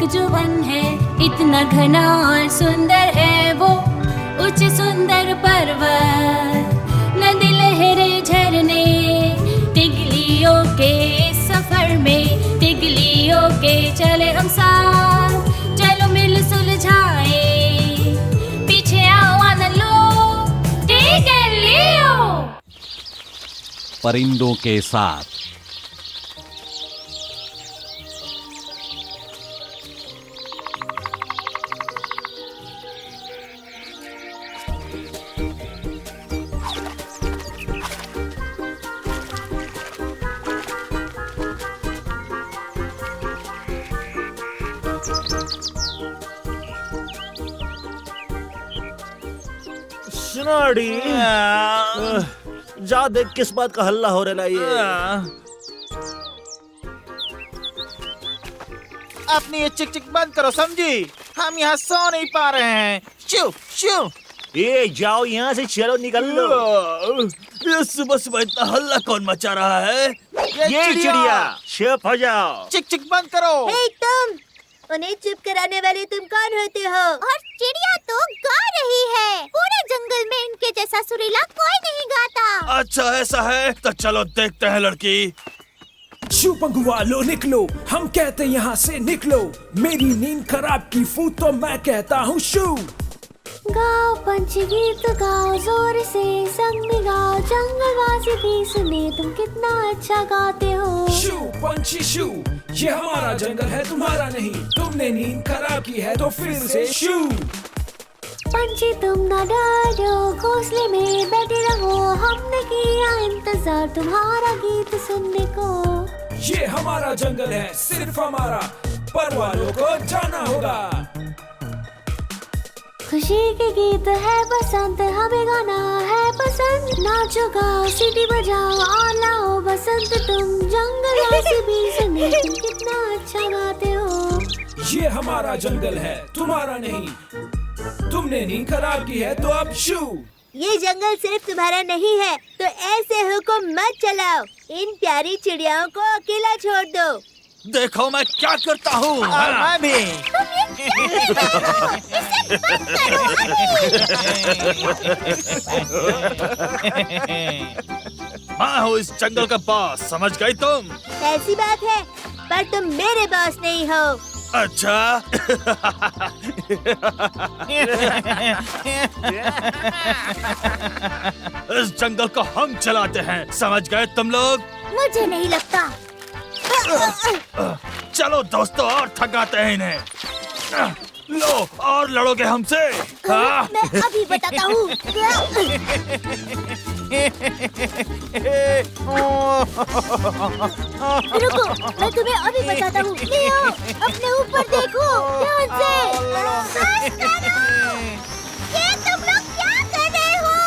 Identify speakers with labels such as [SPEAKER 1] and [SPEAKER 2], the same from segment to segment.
[SPEAKER 1] जो वन है, इतना घना और सुंदर है वो। उच्च सुंदर पर्वत, नदी लहरें झरने, तिगलियों के सफर में तिगलियों के चले हम साथ। चलो मिल सुलझाए, पीछे आओ आनंद लो, तिगलियो।
[SPEAKER 2] परिंदों के साथ।
[SPEAKER 3] सुनाड़ी, जा देख किस बात का हल्ला हो रहा है ये।
[SPEAKER 4] अपनी ये चिक चिक बंद करो, समझी? हम यहाँ सो नहीं पा रहे हैं। शू शू।
[SPEAKER 3] ये जाओ यहाँ से, चलो निकल लो।
[SPEAKER 5] ये सुबह सुबह इतना हल्ला कौन मचा रहा है?
[SPEAKER 3] ये चिड़िया, चुप हो जाओ।
[SPEAKER 4] चिक चिक बंद करो।
[SPEAKER 6] हे तुम, उन्हें चुप कराने वाले तुम कौन होते हो? और चिड़िया तो गा रही है। पूरे जंगल में इनके जैसा सुरीला कोई नहीं गाता।
[SPEAKER 5] अच्छा ऐसा है तो चलो देखते हैं लड़की।
[SPEAKER 7] शू पंखु वालों निकलो, हम कहते यहाँ से निकलो। मेरी नींद खराब की फूट तो मैं कहता हूँ शू।
[SPEAKER 6] गाओ पंछी गीत गाओ जोर से, संग में गाओ जंगलवासी भी सुने तुम कितना अच्छा गाते हो।
[SPEAKER 7] शू पंछी शू, ये हमारा जंगल है तुम्हारा नहीं। तुमने नींद खराब की है तो फिर से शू।
[SPEAKER 6] पंछी तुम ना डरो, घोंसले में बैठे रहो। हमने किया इंतजार तुम्हारा गीत सुनने को।
[SPEAKER 7] ये हमारा जंगल है, सिर्फ हमारा, पर वालों को जाना होगा।
[SPEAKER 6] खुशी के गीत है बसंत, हमें गाना है पसंद। नाचो गाओ सीटी बजाओ और लाओ बसंत तुम। जंगलवासी भी सुने तुम कितना अच्छा गाते हो।
[SPEAKER 7] ये हमारा जंगल है, तुम्हारा नहीं। तुमने नींद खराब की है तो अब शू।
[SPEAKER 6] ये जंगल सिर्फ तुम्हारा नहीं है, तो ऐसे हुक्म मत चलाओ। इन प्यारी चिड़ियाओं को अकेला छोड़ दो।
[SPEAKER 5] देखो मैं क्या करता हूँ।
[SPEAKER 4] और मैं भी।
[SPEAKER 5] मैं हूँ इस जंगल का बॉस, समझ गई तुम?
[SPEAKER 6] ऐसी बात है, पर तुम मेरे बॉस नहीं हो।
[SPEAKER 5] अच्छा। इस जंगल को हम चलाते हैं, समझ गए तुम लोग?
[SPEAKER 6] मुझे नहीं लगता।
[SPEAKER 5] चलो दोस्तों, और थकाते हैं इन्हें। लो, और लड़ोगे हमसे? हाँ?
[SPEAKER 6] मैं अभी बताता हूँ। रुको, मैं तुम्हें अभी बताता हूँ। लियो, अपने ऊपर देखो, ध्यान से। बस करो। ये तुम लोग क्या कर रहे हो?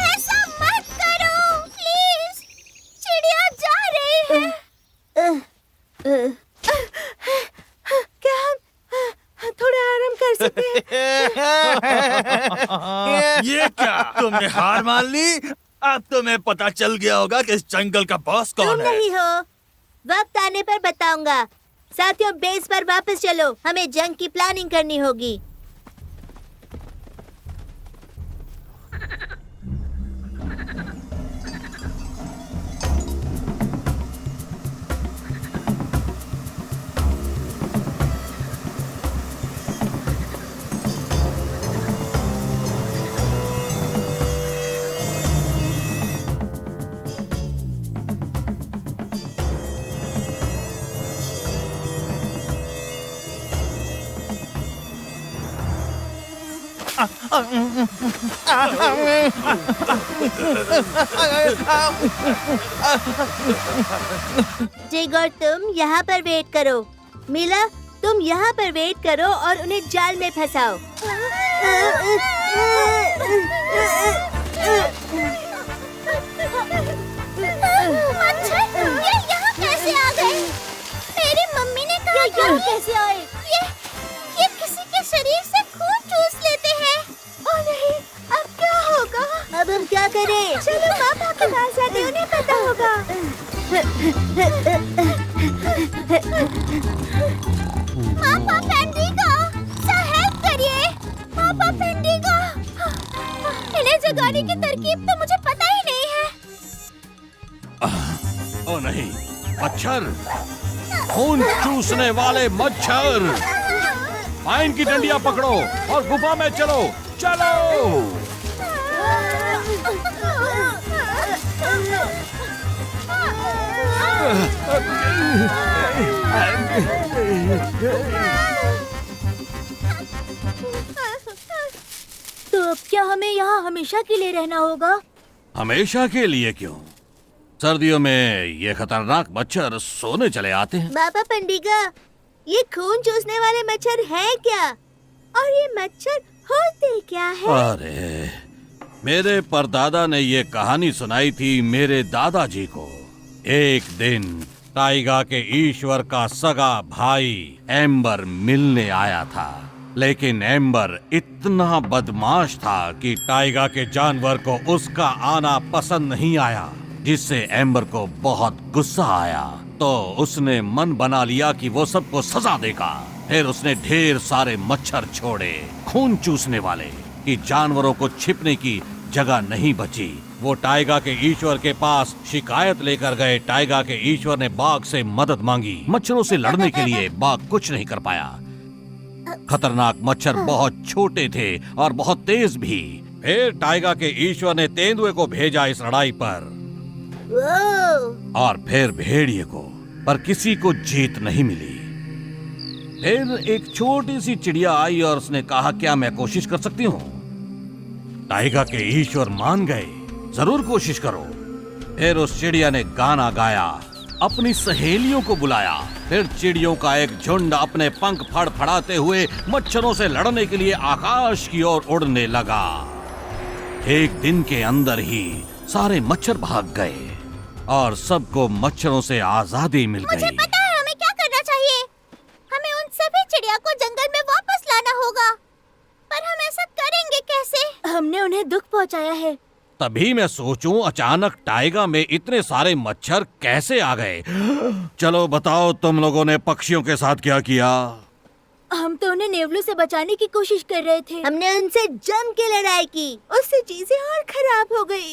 [SPEAKER 6] ऐसा मत करो, प्लीज। चिड़िया जा रही है। क्या हम थोड़ा आराम कर सकते हैं?
[SPEAKER 5] ये क्या, तुमने हार मान ली? अब तुम्हें पता चल गया होगा कि इस जंगल का बॉस
[SPEAKER 6] तुम
[SPEAKER 5] कौन है।
[SPEAKER 6] नहीं हो। वक्त आने पर बताऊंगा। साथियों, बेस पर वापस चलो, हमें जंग की प्लानिंग करनी होगी। जिगर, तुम यहाँ पर वेट करो। मिला, तुम यहाँ पर वेट करो और उन्हें जाल में फंसाओ। अच्छा, ये यहाँ कैसे आ गए? मेरी मम्मी ने कहा यहाँ कैसे आए? ये किसी के शरीर से खून चूस लेते हैं। ओह नहीं, अब क्या होगा? अब हम क्या करें? चलो पापा के पास जाते, उन्हें पता होगा। पापा फेंडिगो, सर हेल्प करिए। पापा फेंडिगो, इन्हें जगाने की तरकीब तो मुझे पता ही नहीं है।
[SPEAKER 2] ओ नहीं, मच्छर, खून चूसने वाले मच्छर। पाइन की डंडियां पकड़ो और गुफा में चलो, चलो।
[SPEAKER 6] तो अब क्या हमें यहाँ हमेशा के लिए रहना होगा?
[SPEAKER 2] हमेशा के लिए क्यों? सर्दियों में ये खतरनाक मच्छर सोने चले आते हैं।
[SPEAKER 6] बाबा पंडिगा, ये खून चूसने वाले मच्छर हैं क्या? और ये मच्छर होते क्या है?
[SPEAKER 2] अरे, मेरे परदादा ने ये कहानी सुनाई थी मेरे दादाजी को। एक दिन टाइगा के ईश्वर का सगा भाई एम्बर मिलने आया था, लेकिन एम्बर इतना बदमाश था कि टाइगा के जानवर को उसका आना पसंद नहीं आया, जिससे एम्बर को बहुत गुस्सा आया। तो उसने मन बना लिया कि वो सबको सजा देगा। फिर उसने ढेर सारे मच्छर छोड़े, खून चूसने वाले, कि जानवरों को छिपने की जगह नहीं बची। वो टाइगा के ईश्वर के पास शिकायत लेकर गए। टाइगा के ईश्वर ने बाघ से मदद मांगी। मच्छरों से लड़ने के लिए बाघ कुछ नहीं कर पाया। खतरनाक मच्छर बहुत छोटे थे और बहुत तेज भी। फिर टाइगा के ईश्वर ने तेंदुए को भेजा इस लड़ाई पर, और फिर भेड़िए को, पर किसी को जीत नहीं मिली। फिर एक छोटी सी चिड़िया आई और उसने कहा, क्या मैं कोशिश कर सकती हूँ? टाइगा के ईश्वर मान गए, जरूर कोशिश करो। फिर उस चिड़िया ने गाना गाया, अपनी सहेलियों को बुलाया। फिर चिड़ियों का एक झुंड अपने पंख फड़फड़ाते हुए मच्छरों से लड़ने के लिए आकाश की ओर उड़ने लगा। एक दिन के अंदर ही सारे मच्छर भाग गए और सबको मच्छरों से आजादी मिल गई।
[SPEAKER 6] मुझे पता है हमें क्या करना चाहिए। हमें उन सभी चिड़िया को जंगल में वापस लाना होगा। पर हम ऐसा करेंगे कैसे? हमने उन्हें दुख पहुंचाया है।
[SPEAKER 2] तभी मैं सोचूं, अचानक टाइगा में इतने सारे मच्छर कैसे आ गए? चलो बताओ, तुम लोगों ने पक्षियों के साथ क्या किया?
[SPEAKER 6] हम तो उन्हें नेवलू से बचाने की कोशिश कर रहे थे। हमने उनसे जम के लड़ाई की, उससे चीजें और खराब हो गई।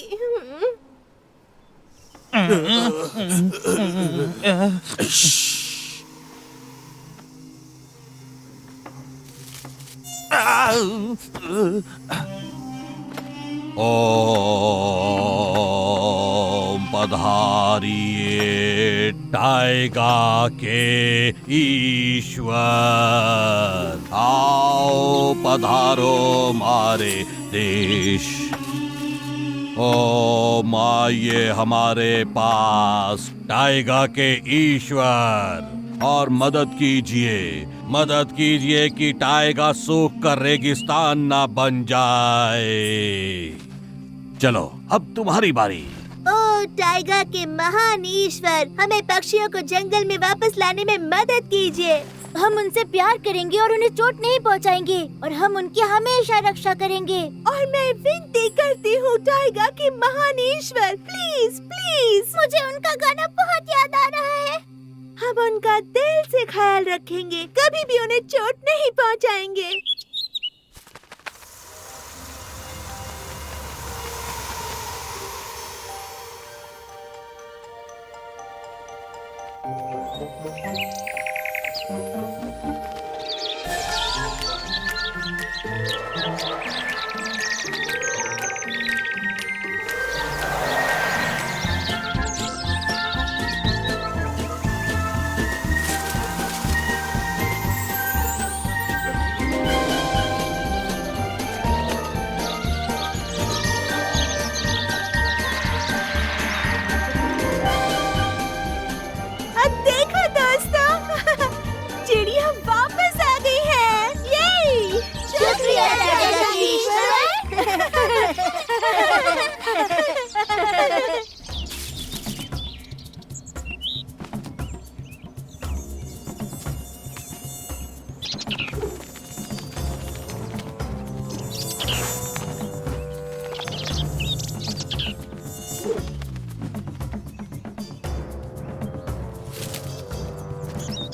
[SPEAKER 2] ओम पधारिए टाइगा के ईश्वर, आओ पधारो मारे देश। ओम आइए हमारे पास टाइगा के ईश्वर, और मदद कीजिए कि टाइगा सूख कर रेगिस्तान ना बन जाए। चलो अब तुम्हारी बारी।
[SPEAKER 6] ओ टाइगा के महान ईश्वर, हमें पक्षियों को जंगल में वापस लाने में मदद कीजिए। हम उनसे प्यार करेंगे और उन्हें चोट नहीं पहुंचाएंगे, और हम उनकी हमेशा रक्षा करेंगे। और मैं विनती करती हूँ टाइगा के महान ईश्वर, प्लीज प्लीज, मुझे उनका गाना बहुत याद आ रहा है। हम उनका दिल से ख्याल रखेंगे, कभी भी उन्हें चोट नहीं पहुंचाएंगे।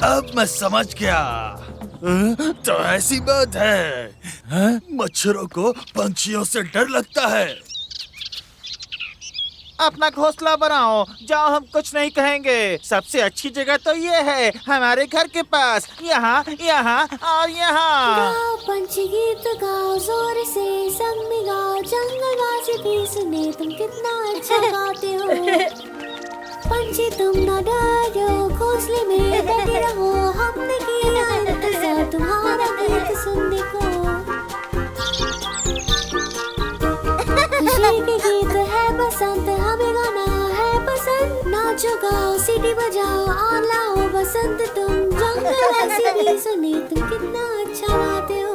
[SPEAKER 5] अब मैं समझ गया। तो ऐसी बात है, हाँ? मच्छरों को पंछियों से डर लगता है।
[SPEAKER 4] अपना घोंसला बनाओ, जाओ, हम कुछ नहीं कहेंगे। सबसे अच्छी जगह तो ये है, हमारे घर के पास, यहाँ, यहाँ और यहाँ।
[SPEAKER 6] गाओ पंछी गीत गाओ, जोर से संग में गाओ, जंगलवासी भी सुने तुम कितना अच्छा गाते हो। पंछी तुम न डरो, घोंसले में बैठे रहो, हमने किया इंतजार तुम्हारा गीत सुनने को। खुशी के गीत है बसंत, हमें गाना है पसंद। नाचो गाओ सीटी बजाओ और लाओ बसंत तुम, जंगलवासी भी सुने तुम कितना अच्छा गाते हो।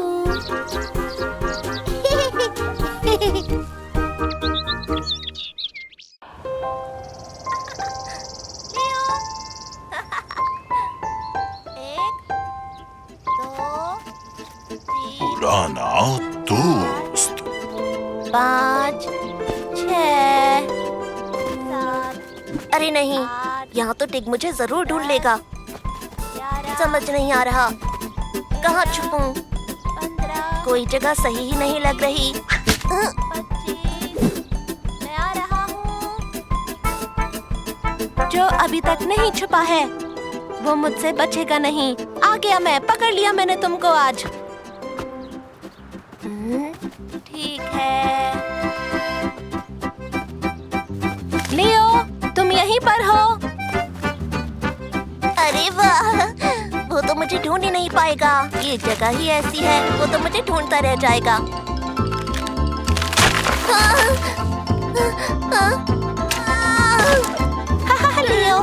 [SPEAKER 8] पुराना दोस्त।
[SPEAKER 9] 5, 6, 7। अरे नहीं, यहाँ तो टिग मुझे जरूर ढूंढ लेगा। समझ नहीं आ रहा कहाँ छुपूं। कोई जगह सही ही नहीं लग रही।
[SPEAKER 6] 25, मैं आ रहा हूँ।
[SPEAKER 9] जो अभी तक नहीं छुपा है वो मुझसे बचेगा नहीं। आ गया मैं, पकड़ लिया मैंने तुमको आज।
[SPEAKER 6] ठीक है।
[SPEAKER 9] लियो, तुम यहीं पर हो?
[SPEAKER 6] अरे वाह, वो तो मुझे ढूंढ ही नहीं पाएगा। ये जगह ही ऐसी है, वो तो मुझे ढूंढता रह जाएगा।
[SPEAKER 9] लियो,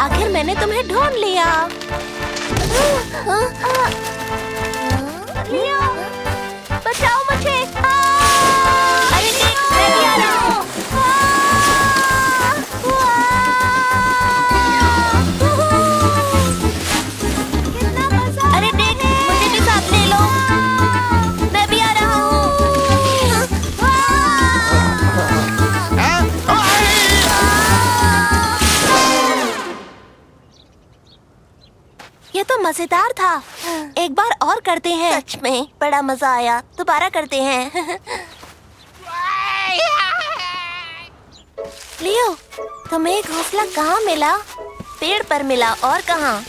[SPEAKER 9] आखिर मैंने तुम्हें ढूंढ लिया।
[SPEAKER 6] लियो, बचाओ मुझे। अरे टिग, मैं भी आ रहा हूँ। कितना मजा। अरे टिग, मुझे भी साथ ले लो, मैं भी आ रहा हूँ।
[SPEAKER 9] ये तो मजेदार था। एक बार और करते हैं।
[SPEAKER 6] सच में बड़ा मजा आया, दोबारा करते हैं।
[SPEAKER 9] लियो, तुम्हें घोंसला कहाँ मिला?
[SPEAKER 6] पेड़ पर मिला, और कहाँ?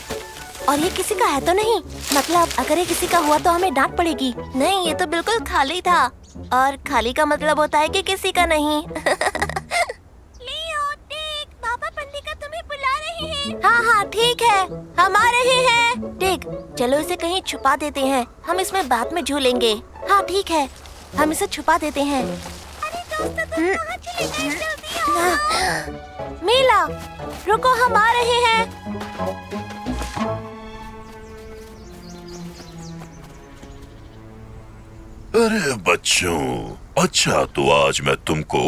[SPEAKER 9] और ये किसी का है तो नहीं? मतलब अगर ये किसी का हुआ तो हमें डांट पड़ेगी।
[SPEAKER 6] नहीं, ये तो बिल्कुल खाली था, और खाली का मतलब होता है कि किसी का नहीं। लियो, टिग, पापा पंडिका तुम्हें बुला रहे हैं।
[SPEAKER 9] हाँ हाँ ठीक है, हम आ रहे हैं।
[SPEAKER 6] टिग, चलो इसे कहीं छुपा देते हैं, हम इसमें बाद में झूलेंगे।
[SPEAKER 9] हाँ ठीक है, हम इसे छुपा देते हैं।
[SPEAKER 6] अरे दोस्तों, तुम कहाँ चले गए? जल्दी आओ।
[SPEAKER 9] मीला, रुको, हम आ रहे हैं।
[SPEAKER 8] अरे बच्चों, अच्छा तो आज मैं तुमको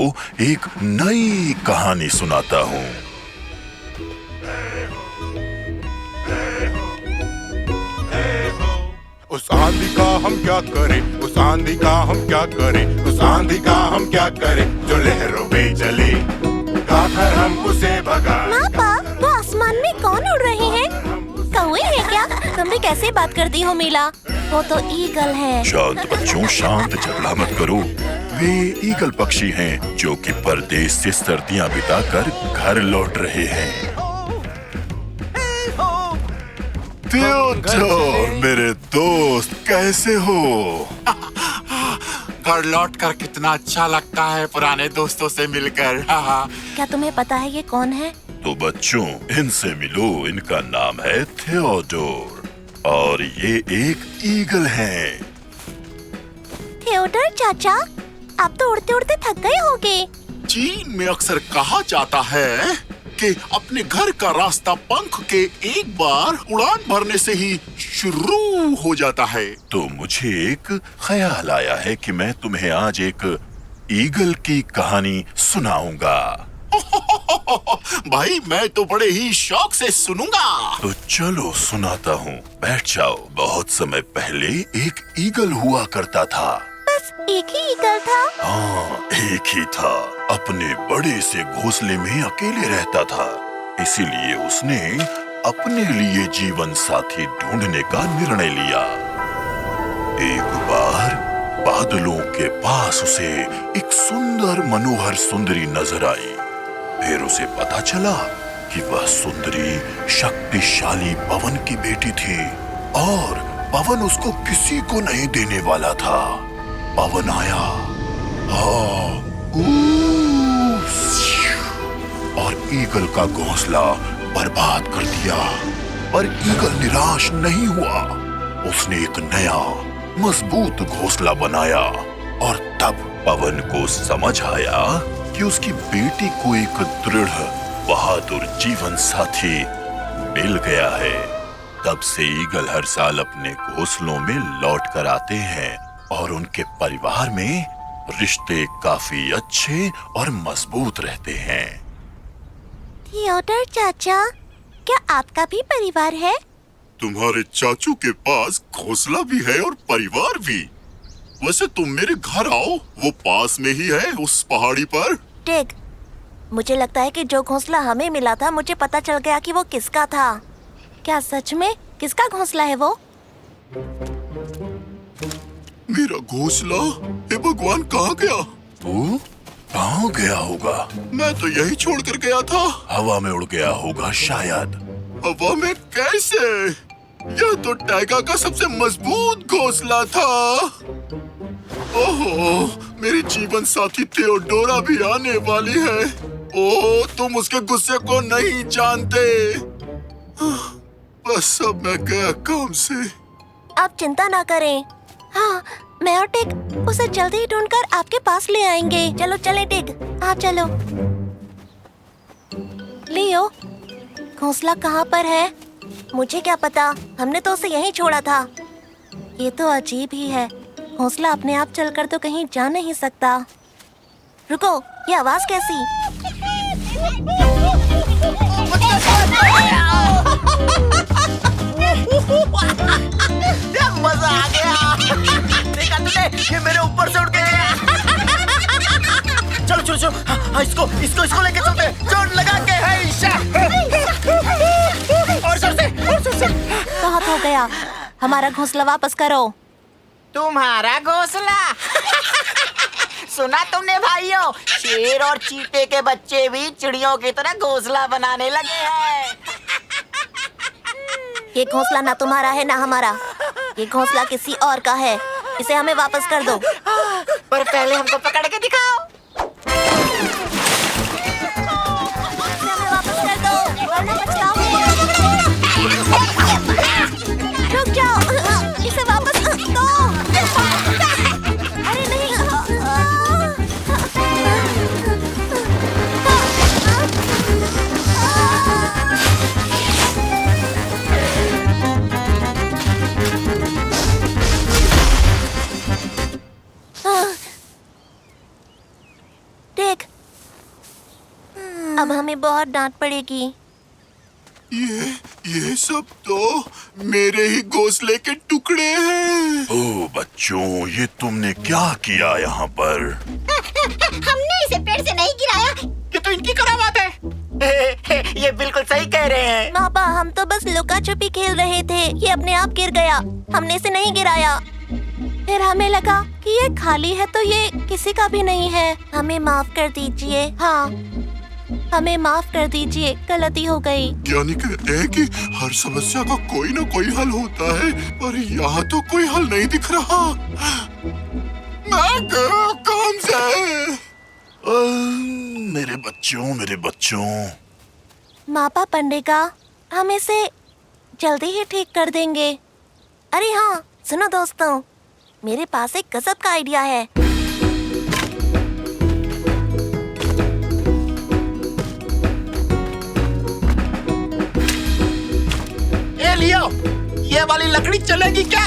[SPEAKER 8] एक नई कहानी सुनाता हूँ।
[SPEAKER 10] उस आंधी का हम क्या करें, उस आंधी का हम क्या करें, उस आंधी का हम क्या करें, जो लहरों पे चले, गाकर हम उसे भगा।
[SPEAKER 9] पापा, वो आसमान में कौन उड़ रहे हैं? कौवे हैं क्या? तुम भी कैसे बात करती हो मीला? वो तो ईगल है।
[SPEAKER 8] शांत बच्चों, शांत, झगड़ा मत करो। वे ईगल पक्षी हैं जो कि परदेश से सर्दियां बिताकर घर लौट रहे हैं। थियोडोर, मेरे दोस्त, कैसे हो?
[SPEAKER 10] घर लौट कर कितना अच्छा लगता है पुराने दोस्तों से मिलकर।
[SPEAKER 9] क्या तुम्हें पता है ये कौन है?
[SPEAKER 8] तो बच्चों, इनसे मिलो। इनका नाम है थियोडोर और ये एक ईगल हैं।
[SPEAKER 9] थियोडोर चाचा, आप तो उड़ते उड़ते थक गए होगे।
[SPEAKER 10] चीन में अक्सर कहा जाता है कि अपने घर का रास्ता पंख के एक बार उड़ान भरने से ही शुरू हो जाता है।
[SPEAKER 8] तो मुझे एक ख्याल आया है कि मैं तुम्हें आज एक ईगल की कहानी सुनाऊंगा।
[SPEAKER 10] भाई, मैं तो बड़े ही शौक से सुनूंगा।
[SPEAKER 8] तो चलो सुनाता हूँ, बैठ जाओ। बहुत समय पहले एक ईगल हुआ करता था।
[SPEAKER 9] बस एक ही ईगल था?
[SPEAKER 8] हाँ, एक ही था। अपने बड़े से घोंसले में अकेले रहता था, इसीलिए उसने अपने लिए जीवन साथी ढूंढने का निर्णय लिया। एक बार बादलों के पास उसे एक सुंदर मनोहर सुंदरी नजर आई। फिर उसे पता चला कि वह सुंदरी शक्तिशाली पवन की बेटी थी और पवन उसको किसी को नहीं देने वाला था। पवन आया और ईगल का घोंसला बर्बाद कर दिया। पर ईगल निराश नहीं हुआ। उसने एक नया मजबूत घोंसला बनाया और तब पवन को समझ आया कि उसकी बेटी को एक दृढ़ बहादुर जीवन साथी मिल गया है। तब से ईगल हर साल अपने घोंसलों में लौट कर आते हैं और उनके परिवार में रिश्ते काफी अच्छे और मजबूत रहते हैं।
[SPEAKER 9] थियोडर चाचा, क्या आपका भी परिवार है?
[SPEAKER 8] तुम्हारे चाचू के पास घोंसला भी है और परिवार भी। वैसे तुम मेरे घर आओ, वो पास में ही है उस पहाड़ी पर।
[SPEAKER 9] टिग, मुझे लगता है कि जो घोंसला हमें मिला था, मुझे पता चल गया कि वो किसका था। क्या सच में? किसका घोंसला है वो?
[SPEAKER 8] मेरा घोंसला? हे भगवान, कहाँ गया? वो कहाँ गया होगा? मैं तो यही छोड़कर गया था। हवा में उड़ गया होगा शायद। हवा में कैसे? यह तो टाइगर का सबसे मजबूत घोंसला था। ओहो, मेरी जीवन साथी थियोडोरा भी आने वाली है। ओह, तुम उसके गुस्से को नहीं जानते। बस अब मैं गया काम से।
[SPEAKER 9] आप चिंता ना करें। हाँ, मैं और टिग उसे जल्दी ही ढूंढकर आपके पास ले आएंगे। चलो चले टिग, हाँ चलो। लियो, घोंसला कहाँ पर है? मुझे क्या पता, हमने तो उसे यहीं छोड़ा था। ये तो अजीब ही है, घोंसला अपने आप चलकर तो कहीं जा नहीं सकता। रुको, ये आवाज कैसी?
[SPEAKER 3] मजा आ गया। देखा तुमने? ये मेरे ऊपर से उड़ के गया। चलो चलो चलो, हाँ, इसको लेके चलते। चोट लगा के है ईशा। और जोर से।
[SPEAKER 9] बहुत हो गया, हमारा घोंसला वापस करो।
[SPEAKER 3] तुम्हारा घोंसला? सुना तुमने भाइयों, शेर और चीते के बच्चे भी चिड़ियों की तरह घोंसला बनाने लगे हैं।
[SPEAKER 9] ये घोंसला ना तुम्हारा है ना हमारा, ये घोंसला किसी और का है। इसे हमें वापस कर दो।
[SPEAKER 3] पर पहले हमको पकड़ के दिखाओ।
[SPEAKER 9] इसे हमें वापस कर दो, वरना पछताओगे। रुक जाओ, इसे वापस दो। अरे नहीं। देख, अब हमें बहुत डांट पड़ेगी।
[SPEAKER 8] ये सब तो मेरे ही घोंसले के टुकड़े हैं। ओह बच्चों, ये तुमने क्या किया यहाँ पर?
[SPEAKER 6] हमने इसे पेड़ से नहीं गिराया।
[SPEAKER 3] ये तो इनकी करामात है। ये बिल्कुल सही कह रहे हैं।
[SPEAKER 9] पापा, हम तो बस लुका छुपी खेल रहे थे, ये अपने आप गिर गया। हमने इसे नहीं गिराया। फिर हमें लगा कि ये खाली है तो ये किसी का भी नहीं है। हमें माफ कर दीजिए। हाँ, हमें माफ कर दीजिए, गलती हो गई।
[SPEAKER 8] ज्ञानी कहते हैं कि हर समस्या का कोई ना कोई हल होता है, पर यहाँ तो कोई हल नहीं दिख रहा। मैं गया काम से। मेरे बच्चों।
[SPEAKER 9] मापा पंडेगा, हम इसे जल्दी ही ठीक कर देंगे। अरे हाँ, सुनो दोस्तों, मेरे पास एक गजब का आइडिया है।
[SPEAKER 3] ये लियो, ये वाली लकड़ी चलेगी क्या?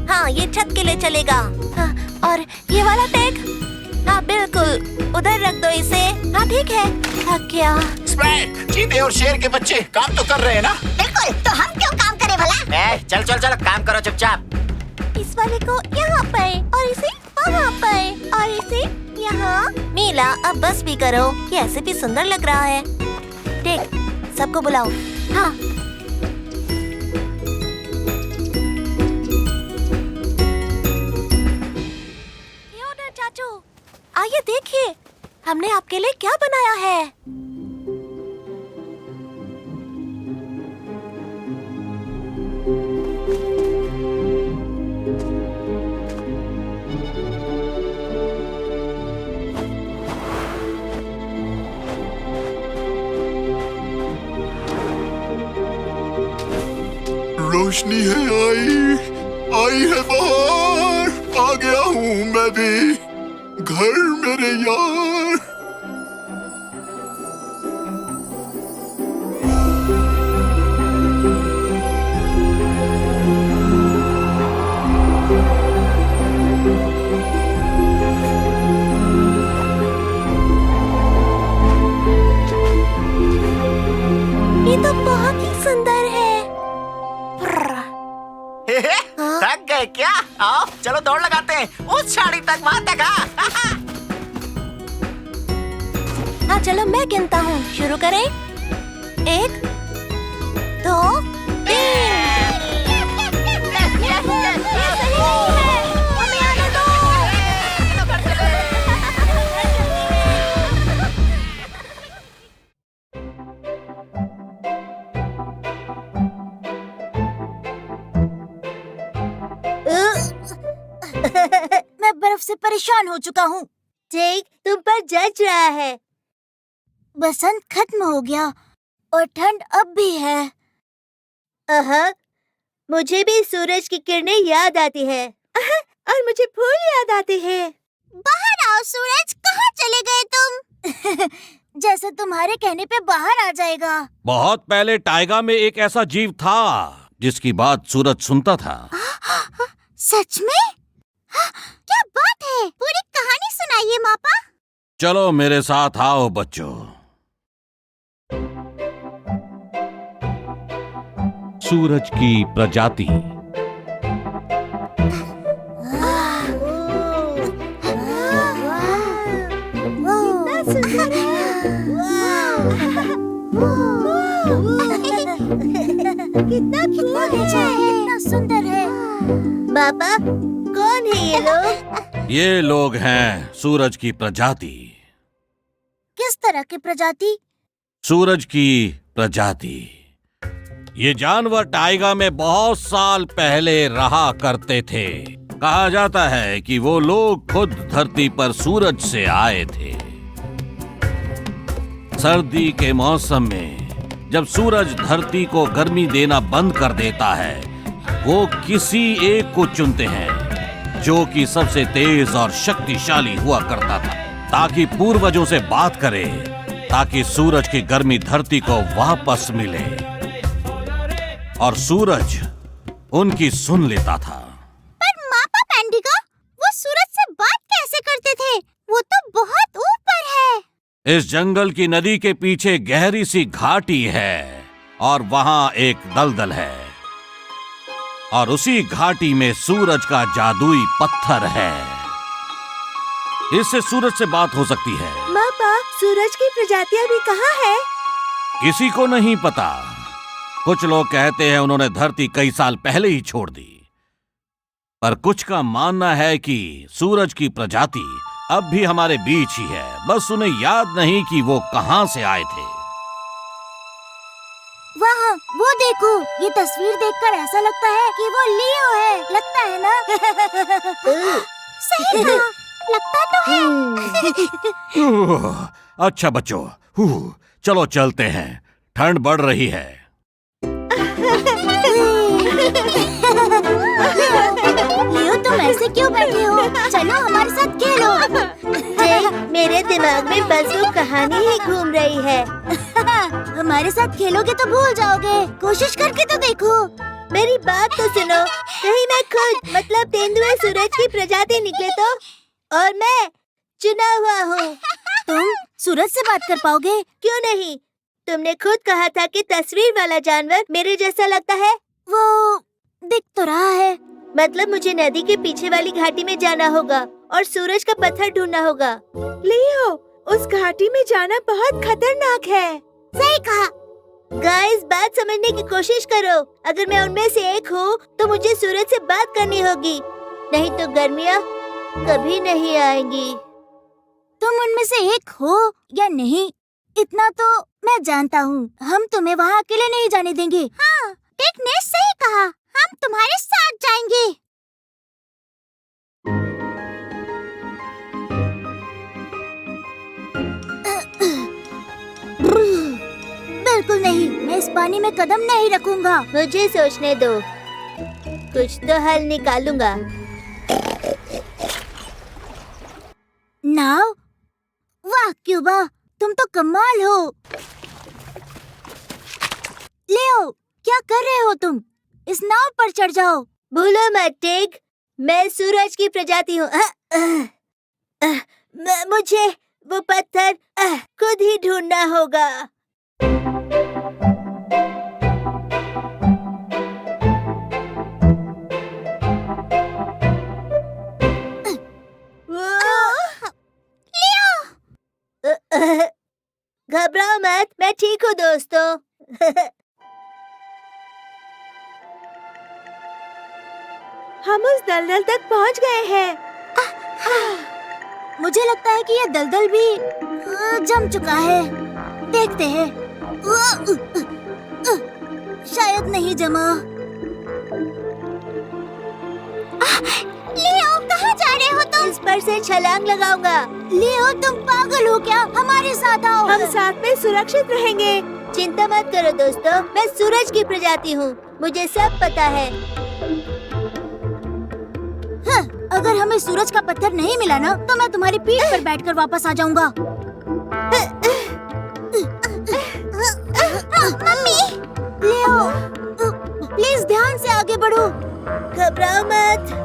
[SPEAKER 9] हाँ, ये छत के लिए चलेगा। हाँ, और ये वाला टैग? हाँ बिल्कुल, उधर रख दो इसे। हाँ ठीक है। थक गया।
[SPEAKER 3] स्प्रैग, चीते और शेर के बच्चे काम तो कर रहे हैं ना?
[SPEAKER 6] बिल्कुल, तो हम क्यों काम करें भला?
[SPEAKER 3] चल काम करो चुपचाप।
[SPEAKER 9] इस वाले को यहाँ पर और इसे वहाँ पर और इसे यहाँ। मीला, अब बस भी करो, ये ऐसे भी सुंदर लग रहा है। देख, सबको बुलाओ। हाँ, ये देखिए, हमने आपके लिए क्या बनाया है।
[SPEAKER 8] रोशनी है आई है बाहर, आ गया हूँ मैं भी घर मेरे यार।
[SPEAKER 9] ये तो बहुत ही सुंदर है।
[SPEAKER 3] थक गए क्या? आओ चलो दौड़ लगाते हैं उस साड़ी तक, वहाँ तक।
[SPEAKER 9] हाँ चलो मैं गिनता हूँ, शुरू करें। 1 2 3।
[SPEAKER 6] मैं बर्फ से परेशान हो चुका हूँ। जेक तुम पर जज रहा है। बसंत खत्म हो गया और ठंड अब भी है। मुझे भी सूरज की किरणें याद आती है। और मुझे फूल याद आते हैं। बाहर आओ सूरज, कहाँ चले गए तुम? जैसे तुम्हारे कहने पे बाहर आ जाएगा।
[SPEAKER 2] बहुत पहले टाइगा में एक ऐसा जीव था जिसकी बात सूरज सुनता था।
[SPEAKER 6] सच में? क्या बात है? पूरी कहानी सुनाइए मापा।
[SPEAKER 2] चलो मेरे साथ आओ बच्चों। सूरज की प्रजाति।
[SPEAKER 6] कितना अच्छा है, कितना सुंदर है। बाबा कौन है ये लोग?
[SPEAKER 2] ये लोग हैं सूरज की प्रजाति।
[SPEAKER 6] किस तरह की प्रजाति?
[SPEAKER 2] सूरज की प्रजाति। ये जानवर टाइगा में बहुत साल पहले रहा करते थे। कहा जाता है कि वो लोग खुद धरती पर सूरज से आए थे। सर्दी के मौसम में जब सूरज धरती को गर्मी देना बंद कर देता है, वो किसी एक को चुनते हैं जो कि सबसे तेज और शक्तिशाली हुआ करता था, ताकि पूर्वजों से बात करे, ताकि सूरज की गर्मी धरती को वापस मिले। और सूरज उनकी सुन लेता था।
[SPEAKER 6] पर मापा पैंडिगा, वो सूरज से बात कैसे करते थे? वो तो बहुत ऊपर है।
[SPEAKER 2] इस जंगल की नदी के पीछे गहरी सी घाटी है और वहां एक दलदल है, और उसी घाटी में सूरज का जादुई पत्थर है। इससे सूरज से बात हो सकती है।
[SPEAKER 6] मापा, सूरज की प्रजातियां भी कहाँ है?
[SPEAKER 2] किसी को नहीं पता। कुछ लोग कहते हैं उन्होंने धरती कई साल पहले ही छोड़ दी, पर कुछ का मानना है कि सूरज की प्रजाति अब भी हमारे बीच ही है, बस उन्हें याद नहीं कि वो कहां से आए थे।
[SPEAKER 6] वहाँ वो देखो, ये तस्वीर देखकर ऐसा लगता है कि वो लियो है। लगता है ना? सही कहा, लगता तो है।
[SPEAKER 2] अच्छा बच्चों, चलो चलते हैं, ठंड बढ़ रही है।
[SPEAKER 6] लियो तुम ऐसे क्यों बैठे हो? चलो हमारे साथ खेलो। मेरे दिमाग में बस वो कहानी ही घूम रही है। हमारे साथ खेलोगे तो भूल जाओगे। कोशिश करके तो देखो। मेरी बात तो सुनो। कहीं मैं खुद मतलब तेंदुए सूरज की प्रजाति निकले तो? और मैं चुना हुआ हूँ। तुम सूरज से बात कर पाओगे? क्यों नहीं? तुमने खुद कहा था कि तस्वीर वाला जानवर मेरे जैसा लगता है। वो दिख तो रहा है। मतलब मुझे नदी के पीछे वाली घाटी में जाना होगा और सूरज का पत्थर ढूंढना होगा। लियो, उस घाटी में जाना बहुत खतरनाक है। सही कहा। गाइस, बात समझने की कोशिश करो। अगर मैं उनमें से एक हूँ तो मुझे सूरज से बात करनी होगी, नहीं तो गर्मियाँ कभी नहीं आएंगी। तुम उनमें से एक हो या नहीं, इतना तो मैं जानता हूँ। हम तुम्हें वहाँ अकेले नहीं जाने देंगे। हाँ, टेक ने सही कहा, हम तुम्हारे साथ जाएंगे। बिल्कुल नहीं, मैं इस पानी में कदम नहीं रखूंगा।
[SPEAKER 11] मुझे सोचने दो, कुछ तो हल निकालूंगा।
[SPEAKER 6] नाव? वाह क्यूबा, तुम तो कमाल हो। लियो, क्या कर रहे हो तुम? इस नाव पर चढ़ जाओ।
[SPEAKER 11] भूलो मत टिग, मैं सूरज की प्रजाति हूँ। मुझे वो पत्थर खुद ही ढूंढना होगा। घबराओ मत, मैं ठीक हूँ दोस्तों। हम उस दलदल तक पहुँच गए हैं।
[SPEAKER 6] मुझे लगता है कि ये दलदल भी जम चुका है। देखते हैं। शायद नहीं जमा।
[SPEAKER 11] लियो, कहाँ जा रहे हो तुम? इस पर से छलांग लगाऊंगा।
[SPEAKER 6] लियो, तुम पागल हो क्या? हमारे साथ आओ।
[SPEAKER 11] हम साथ में सुरक्षित रहेंगे। चिंता मत करो दोस्तों, मैं सूरज की प्रजाति हूँ, मुझे सब पता है।
[SPEAKER 6] हाँ, अगर हमें सूरज का पत्थर नहीं मिला ना, तो मैं तुम्हारी पीठ पर बैठकर वापस आ जाऊंगा।
[SPEAKER 11] मम्मी,
[SPEAKER 6] लियो, प्लीज ध्यान से आगे बढ़ो।
[SPEAKER 11] घबराओ मत,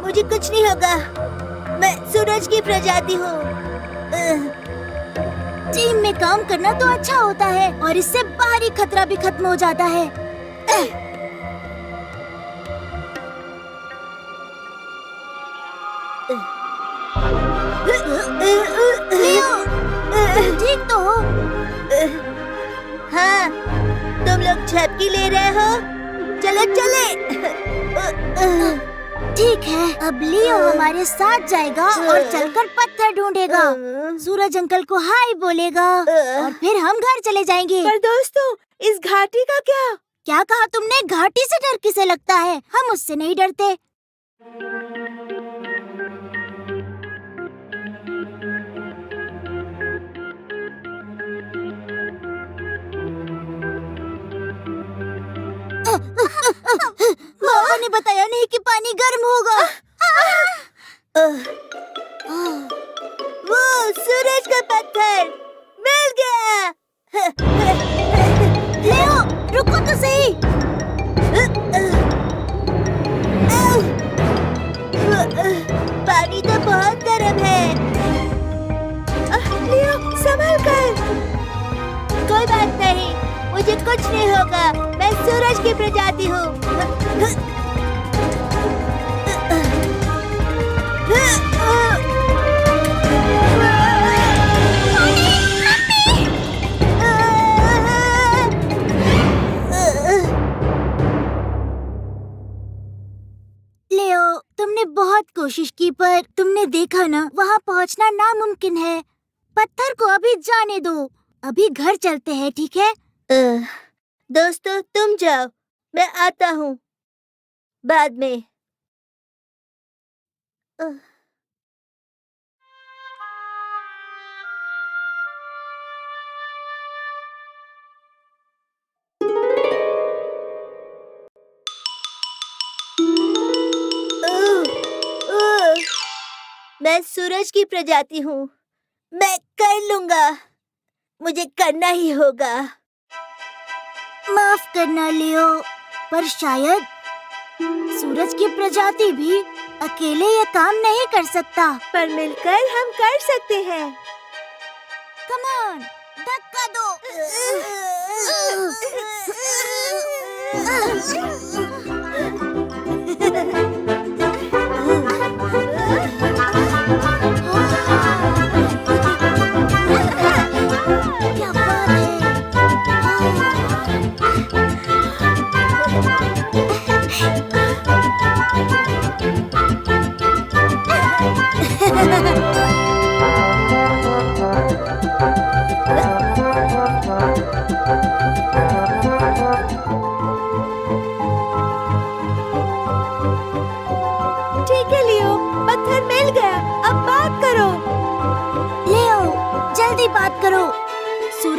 [SPEAKER 11] मुझे कुछ नहीं होगा। मैं सूरज की प्रजाति हूँ।
[SPEAKER 6] टीम में काम करना तो अच्छा होता है और इससे बाहरी खतरा भी खत्म हो जाता है। ठीक तो हो?
[SPEAKER 11] हाँ, तुम लोग झपकी ले रहे हो? चलो चले।
[SPEAKER 6] ठीक है, अब लियो हमारे साथ जाएगा और चलकर पत्थर ढूंढेगा। सूरज अंकल को हाय बोलेगा और फिर हम घर चले जाएंगे।
[SPEAKER 11] पर दोस्तों, इस घाटी का क्या?
[SPEAKER 6] क्या कहा तुमने? घाटी से डर किसे लगता है? हम उससे नहीं डरते। पापा ने बताया नहीं कि पानी गर्म होगा।
[SPEAKER 11] वो सूरज का पत्थर मिल गया।
[SPEAKER 6] लियो, रुको तो सही।
[SPEAKER 11] पानी तो बहुत गर्म है। लियो, संभल कर। कोई बात नहीं, मुझे कुछ नहीं होगा। मैं सूरज की प्रजाति हूँ।
[SPEAKER 6] लियो, तुमने बहुत कोशिश की पर तुमने देखा ना, वहाँ पहुँचना नामुमकिन है। पत्थर को अभी जाने दो। अभी घर चलते हैं, ठीक है?
[SPEAKER 11] दोस्तों, तुम जाओ, मैं आता हूँ बाद में। मैं सूरज की प्रजाति हूँ, मैं कर लूँगा। मुझे करना ही होगा।
[SPEAKER 6] माफ करना लियो, पर शायद सूरज की प्रजाति भी अकेले ये काम नहीं कर सकता।
[SPEAKER 11] पर मिलकर हम कर सकते हैं।
[SPEAKER 6] कम ऑन, धक्का दो। क्या बात है।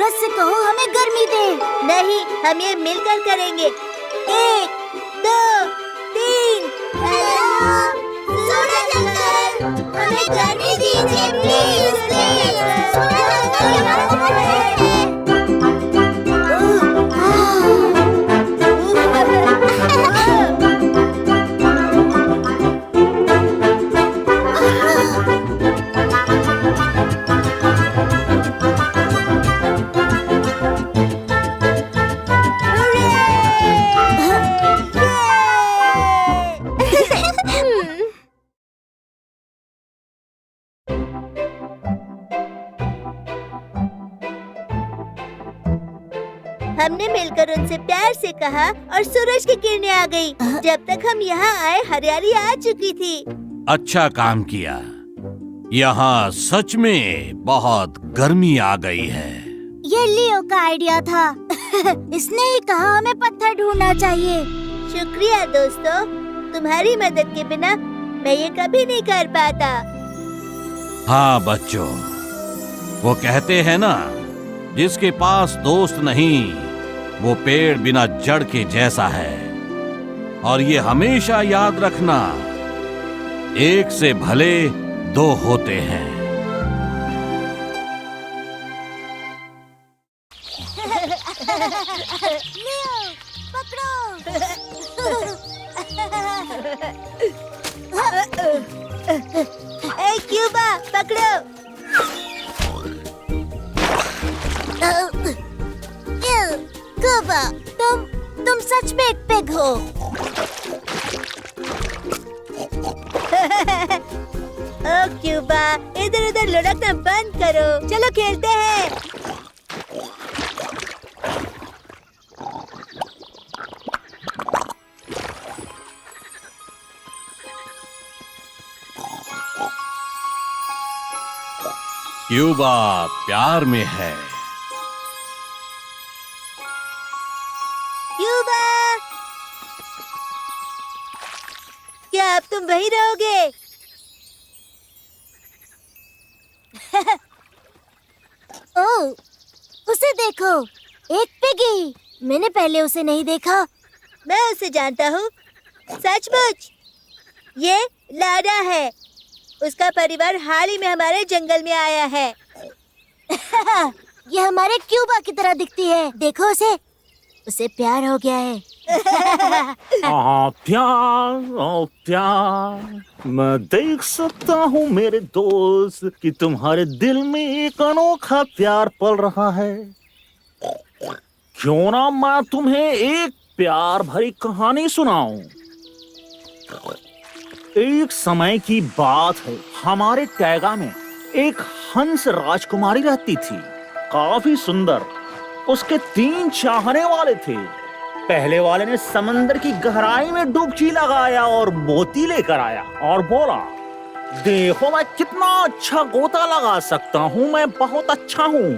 [SPEAKER 11] सूरज से कहो हमें गर्मी दे। नहीं, हम ये मिलकर करेंगे। 1, 2, 3। सूरज अंकल, हमें गर्मी दीजिए प्लीज, प्लीज। सूरज अंकल, हमने मिलकर उनसे प्यार से कहा और सूरज की किरणें आ गई। जब तक हम यहाँ आए हरियाली आ चुकी थी।
[SPEAKER 2] अच्छा काम किया। यहाँ सच में बहुत गर्मी आ गई है।
[SPEAKER 11] ये लियो का आइडिया था। इसने ही कहा हमें पत्थर ढूंढना चाहिए। शुक्रिया दोस्तों, तुम्हारी मदद के बिना मैं ये कभी नहीं कर पाता।
[SPEAKER 2] हाँ बच्चों, वो कहते हैं ना, जिसके पास दोस्त नहीं वो पेड़ बिना जड़ के जैसा है। और ये हमेशा याद रखना, एक से भले दो होते हैं।
[SPEAKER 11] लियो, पकड़ो। ए क्यूबा, पकड़ो। क्यूबा, तुम सच में एक पिग हो। ओ क्यूबा, इधर उधर लुढ़कना बंद करो। चलो खेलते हैं।
[SPEAKER 2] क्यूबा प्यार में है।
[SPEAKER 11] क्यूबा, क्या अब तुम वहीं रहोगे? ओह, उसे देखो, एक पिगी। मैंने पहले उसे नहीं देखा। मैं उसे जानता हूँ, सचमुच। ये लाडा है। उसका परिवार हाल ही में हमारे जंगल में आया है। ये हमारे क्यूबा की तरह दिखती है। देखो उसे प्यार हो गया है।
[SPEAKER 5] प्यार, प्यार। मैं देख सकता हूँ मेरे दोस्त कि तुम्हारे दिल में एक अनोखा प्यार पल रहा है। क्यों ना मैं तुम्हें एक प्यार भरी कहानी सुनाऊं। एक समय की बात है, हमारे टैगा में एक हंस राजकुमारी रहती थी, काफी सुंदर। उसके 3 चाहने वाले थे। पहले वाले ने समंदर की गहराई में डुबकी लगाया और मोती लेकर आया और बोला, देखो मैं कितना अच्छा गोता लगा सकता हूँ, मैं बहुत अच्छा हूँ।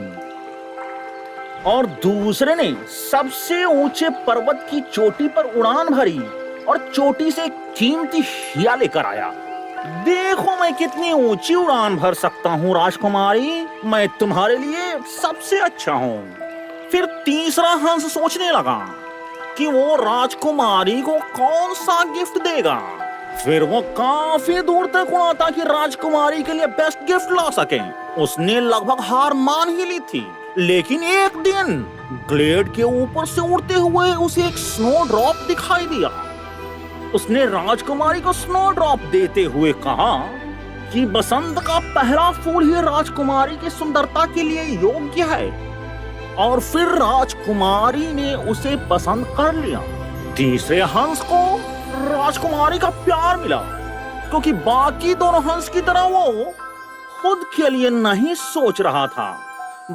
[SPEAKER 5] और दूसरे ने सबसे ऊंचे पर्वत की चोटी पर उड़ान भरी और चोटी से कीमती हीरा लेकर आया। देखो मैं कितनी ऊंची उड़ान भर सकता हूँ राजकुमारी, मैं तुम्हारे लिए सबसे अच्छा हूँ। फिर तीसरा हंस सोचने लगा कि वो राजकुमारी को कौन सा गिफ्ट देगा। फिर वो काफी दूर तक उड़ा ताकि राजकुमारी के लिए बेस्ट गिफ्ट ला सके। उसने लगभग हार मान ही ली थी, लेकिन एक दिन ग्लेड के ऊपर से उड़ते हुए उसे एक स्नो ड्रॉप दिखाई दिया। उसने राजकुमारी को स्नो ड्रॉप देते हुए कहा कि बसंत का पहला फूल ही राजकुमारी की सुंदरता के लिए योग्य है। और फिर राजकुमारी ने उसे पसंद कर लिया। तीसरे हंस को राजकुमारी का प्यार मिला, क्योंकि बाकी दोनों हंस की तरह वो खुद के लिए नहीं सोच रहा था,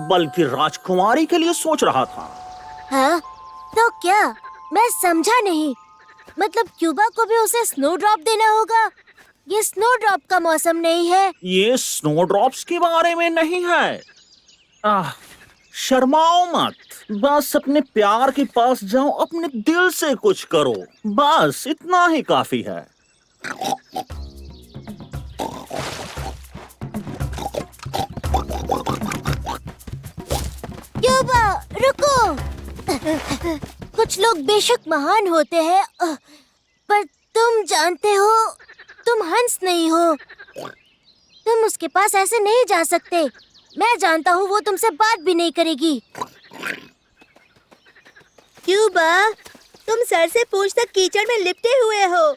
[SPEAKER 5] बल्कि राजकुमारी के लिए सोच रहा था।
[SPEAKER 11] हाँ? तो क्या? मैं समझा नहीं। मतलब क्यूबा को भी उसे स्नो ड्रॉप देना होगा? ये स्नो ड्रॉप का मौसम नहीं है।
[SPEAKER 5] ये स्नो ड्रॉप्स के बारे में नहीं है। शर्माओ मत, बस अपने प्यार के पास जाओ, अपने दिल से कुछ करो, बस इतना ही काफी है।
[SPEAKER 11] क्यूबा! क्यूबा रुको। कुछ लोग बेशक महान होते हैं, पर तुम जानते हो तुम हंस नहीं हो। तुम उसके पास ऐसे नहीं जा सकते। मैं जानता हूँ वो तुमसे बात भी नहीं करेगी। क्यूबा, तुम सर से पूंछ तक कीचड़ में लिपटे हुए हो।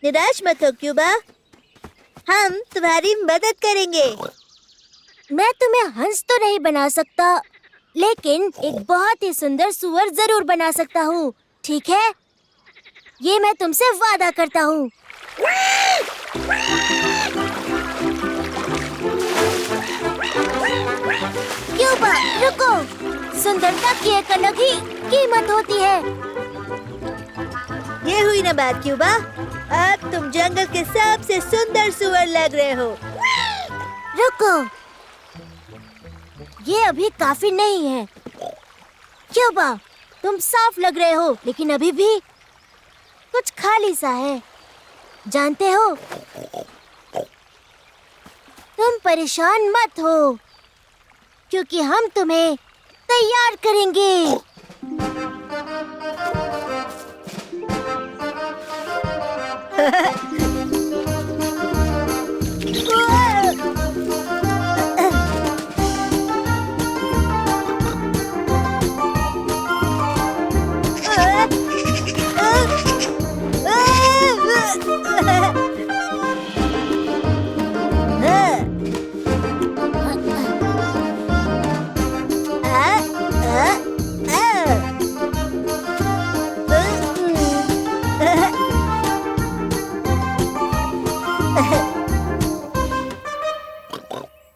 [SPEAKER 11] निराश मत हो क्यूबा, हम तुम्हारी मदद करेंगे। मैं तुम्हें हंस तो नहीं बना सकता, लेकिन एक बहुत ही सुंदर सूअर जरूर बना सकता हूँ। ठीक है, ये मैं तुमसे वादा करता हूँ। क्यूबा रुको, सुंदरता की एक अलग ही कीमत होती है। ये हुई ना बात क्यूबा, अब तुम जंगल के सबसे सुंदर सूअर लग रहे हो। रुको, ये अभी काफी नहीं है। क्यूबा, तुम साफ लग रहे हो, लेकिन अभी भी कुछ खाली सा है। जानते हो, तुम परेशान मत हो, क्योंकि हम तुम्हें तैयार करेंगे।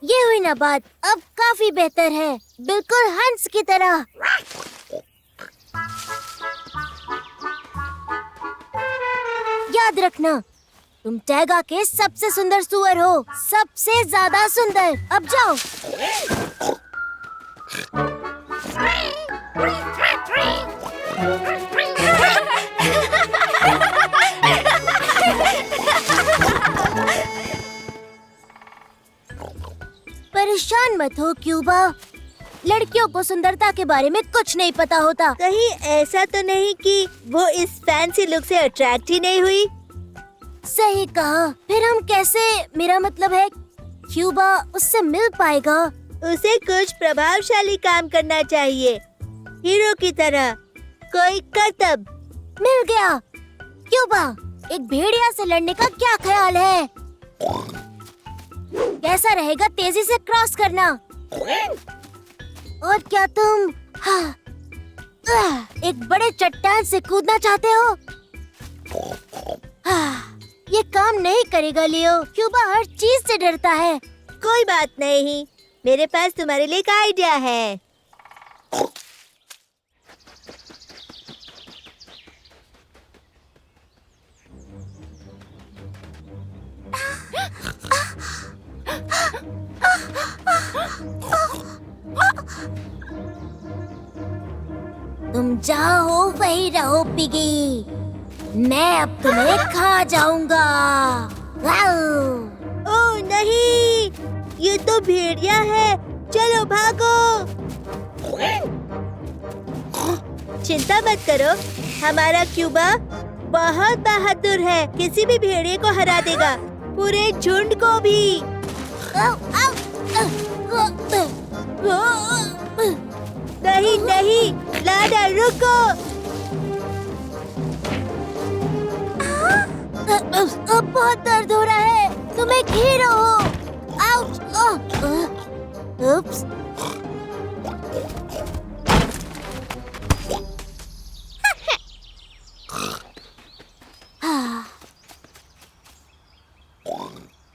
[SPEAKER 11] ये हुई ना बात, अब काफी बेहतर है, बिल्कुल हंस की तरह। याद रखना, तुम टैगा के सबसे सुंदर सूअर हो, सबसे ज्यादा सुंदर। अब जाओ। परेशान मत हो क्यूबा, लड़कियों को सुंदरता के बारे में कुछ नहीं पता होता। कहीं ऐसा तो नहीं कि वो इस फैंसी लुक से अट्रैक्ट ही नहीं हुई? सही कहा। फिर हम कैसे, मेरा मतलब है क्यूबा उससे मिल पाएगा? उसे कुछ प्रभावशाली काम करना चाहिए, हीरो की तरह, कोई करतब। मिल गया। क्यूबा, एक भेड़िया से लड़ने का क्या ख्याल है? कैसा रहेगा तेजी से क्रॉस करना? और क्या तुम एक बड़े चट्टान से कूदना चाहते हो? ये काम नहीं करेगा लियो, क्यूबा हर चीज से डरता है। कोई बात नहीं, मेरे पास तुम्हारे लिए एक आइडिया है। तुम जाओ वही रहो पिगी, मैं अब तुम्हें खा जाऊंगा। ओह नहीं, ये तो भेड़िया है, चलो भागो। चिंता मत करो, हमारा क्यूबा बहुत बहादुर है, किसी भी भेड़िए को हरा देगा, पूरे झुंड को भी। नहीं नहीं, लाडा रुको। अब बहुत दर्द हो रहा है, तुम एक हीरो हो। आउच! उप्स।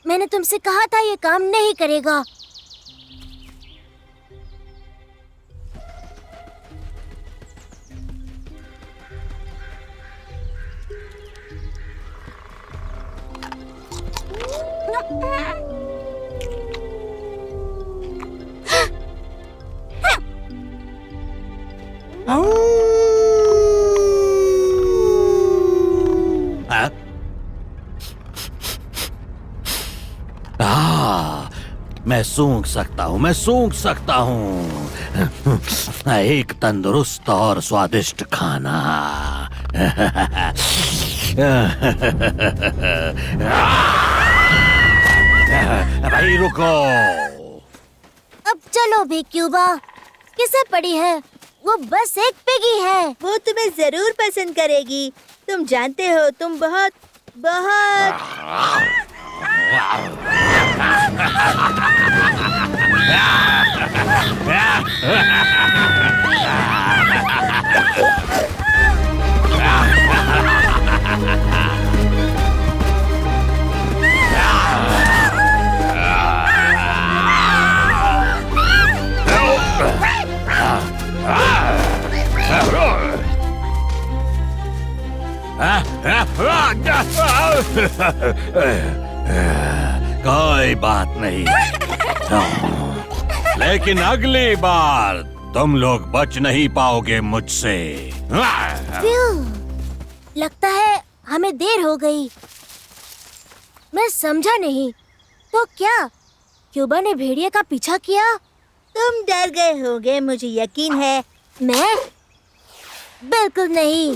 [SPEAKER 11] मैंने तुमसे कहा था ये काम नहीं करेगा।
[SPEAKER 2] मैं सूंघ सकता हूँ, मैं सूंघ सकता हूँ। एक तंदुरुस्त और स्वादिष्ट खाना। भाई रुको।
[SPEAKER 11] अब चलो भी क्यूबा, किसे पड़ी है? वो बस एक पिगी है।
[SPEAKER 6] वो तुम्हें जरूर पसंद करेगी। तुम जानते हो तुम बहुत बहुत
[SPEAKER 2] कोई बात नहीं। लेकिन अगली बार तुम लोग बच नहीं पाओगे मुझसे।
[SPEAKER 11] लगता है हमें देर हो गई। मैं समझा नहीं। तो क्या क्यूबा ने भेड़िए का पीछा किया?
[SPEAKER 6] तुम डर गए होगे, मुझे यकीन है।
[SPEAKER 11] मैं बिल्कुल नहीं।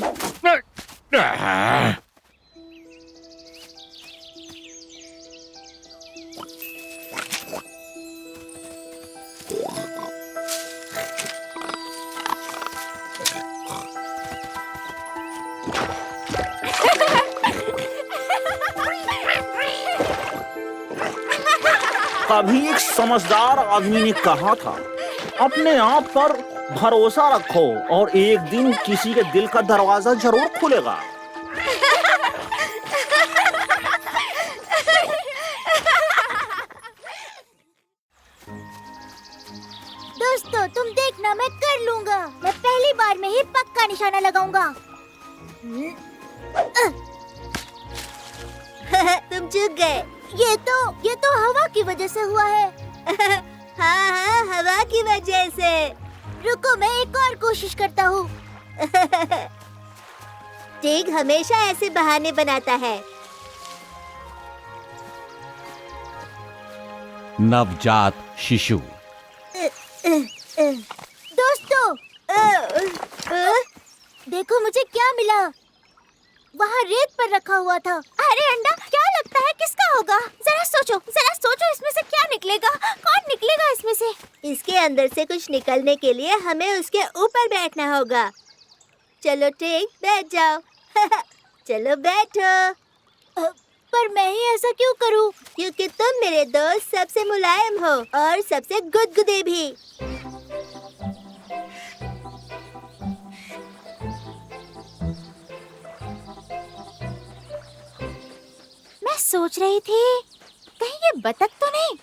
[SPEAKER 5] कभी एक समझदार आदमी ने कहा था, अपने आप पर भरोसा रखो और एक दिन किसी के दिल का दरवाजा जरूर खुलेगा।
[SPEAKER 11] दोस्तों तुम देखना, मैं कर लूंगा। मैं पहली बार में ही पक्का निशाना लगाऊंगा।
[SPEAKER 6] तुम चूक गए।
[SPEAKER 11] ये तो हवा की वजह से हुआ है।
[SPEAKER 6] हाँ, हवा की वजह से।
[SPEAKER 11] रुको, मैं एक और कोशिश करता हूँ।
[SPEAKER 6] टिग हमेशा ऐसे बहाने बनाता है।
[SPEAKER 2] नवजात शिशु।
[SPEAKER 11] दोस्तों, देखो मुझे क्या मिला। वहाँ रेत पर रखा हुआ था। अरे अंडा, क्या लगता है किसका होगा? जरा सोचो इसमें से क्या निकलेगा? कौन निकलेगा इसमें से?
[SPEAKER 6] इसके अंदर से कुछ निकलने के लिए हमें उसके ऊपर बैठना होगा। चलो टिग, बैठ जाओ। चलो बैठो।
[SPEAKER 11] पर मैं ही ऐसा क्यों करूं?
[SPEAKER 6] क्योंकि तुम मेरे दोस्त सबसे मुलायम हो और सबसे गुदगुदे भी।
[SPEAKER 11] मैं सोच रही थी, कहीं ये बतख तो नहीं,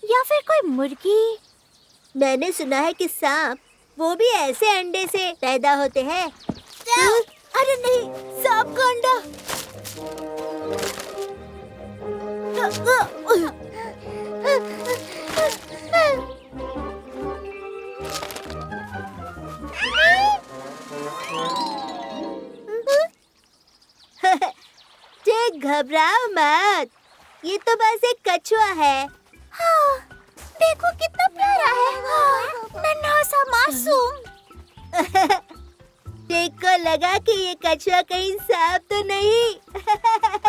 [SPEAKER 11] या फिर कोई मुर्गी।
[SPEAKER 6] मैंने सुना है कि सांप वो भी ऐसे अंडे से पैदा होते हैं।
[SPEAKER 11] अरे नहीं, सांप का अंडा।
[SPEAKER 6] घबराओ मत, ये तो बस एक कछुआ है।
[SPEAKER 11] हाँ, देखो कितना प्यारा है, नन्हा सा मासूम।
[SPEAKER 6] टिग को लगा कि ये कछुआ कहीं सांप तो नहीं।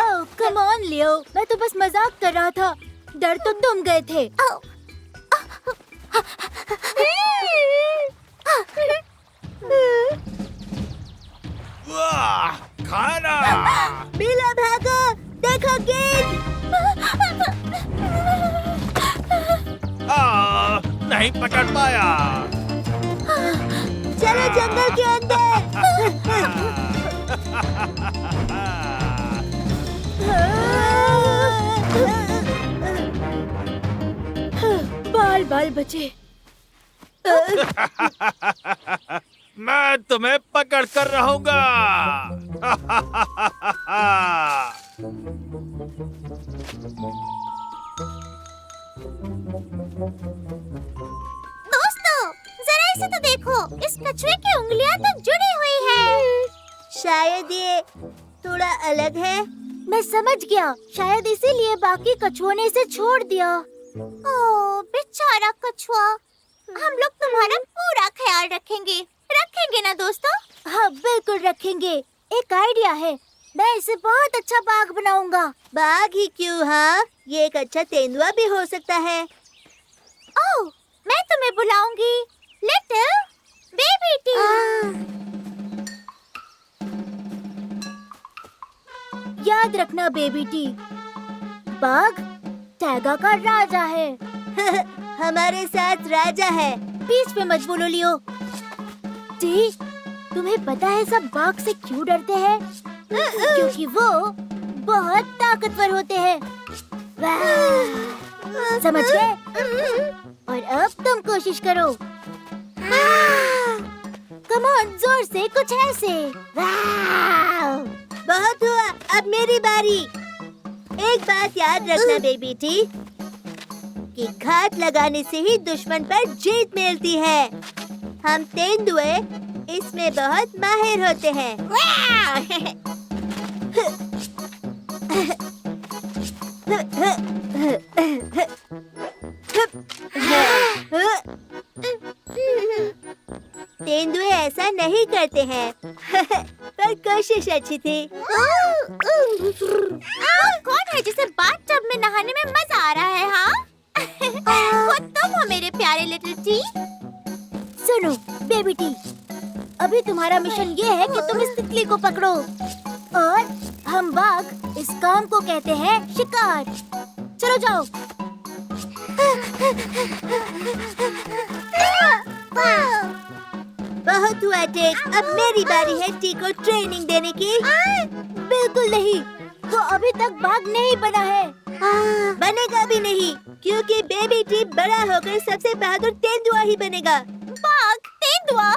[SPEAKER 11] ओह, कम ऑन लियो, मैं तो बस मजाक कर रहा था। डर तो तुम गए थे।
[SPEAKER 4] खाना।
[SPEAKER 6] बिला भागो, देखो गेंद।
[SPEAKER 4] नहीं पकड़ पाया।
[SPEAKER 6] चलो जंगल के अंदर।
[SPEAKER 11] बाल बाल बचे।
[SPEAKER 4] मैं तुम्हें पकड़ कर रहूंगा।
[SPEAKER 11] दोस्तों, जरा इसे तो देखो, इस कछुए की उंगलियां तो जुड़ी हुई है।
[SPEAKER 6] शायद ये थोड़ा अलग है।
[SPEAKER 11] मैं समझ गया, शायद इसीलिए बाकी कछुओं ने इसे छोड़ दिया। ओह,
[SPEAKER 6] बेचारा कछुआ। हम लोग तुम्हारा पूरा ख्याल रखेंगे। रखेंगे ना दोस्तों?
[SPEAKER 11] हाँ बिल्कुल रखेंगे। एक आइडिया है, मैं इसे बहुत अच्छा बाग बनाऊंगा।
[SPEAKER 6] बाघ ही क्यों, हाँ ये एक अच्छा तेंदुआ भी हो सकता है। ओह, मैं तुम्हें बुलाऊंगी लिटिल बेबी टी।
[SPEAKER 11] याद रखना बेबी टी, बाघ टैगा का राजा है।
[SPEAKER 6] हमारे साथ राजा है।
[SPEAKER 11] बीच में मत बोलो लियो। टी, तुम्हें पता है सब बाघ से क्यों डरते हैं? क्योंकि वो बहुत ताकतवर होते हैं। समझ गए? और अब तुम कोशिश करो। कम ऑन, जोर से, कुछ ऐसे।
[SPEAKER 6] बहुत हुआ, अब मेरी बारी। एक बात याद रखना बेबी टी, कि घात लगाने से ही दुश्मन पर जीत मिलती है। हम तेंदुए इसमें बहुत माहिर होते हैं। तेंदुए ऐसा नहीं करते हैं। पर कोशिश अच्छी थी। कौन है जिसे बाथटब में नहाने में मजा आ रहा है? हाँ वो तुम हो मेरे प्यारे लिटिल टी।
[SPEAKER 11] सुनो बेबी टी, अभी तुम्हारा मिशन ये है कि तुम इस तितली को पकड़ो और हम बाघ इस काम को कहते हैं शिकार। चलो जाओ।
[SPEAKER 6] बहुत हुआ टेक, अब मेरी बारी है टी को ट्रेनिंग देने की।
[SPEAKER 11] बिल्कुल नहीं, वो अभी तक बाघ नहीं बना है।
[SPEAKER 6] बनेगा भी नहीं, क्योंकि बेबी टी बड़ा होकर सबसे बहादुर तेंदुआ ही बनेगा। बाघ तेंदुआ,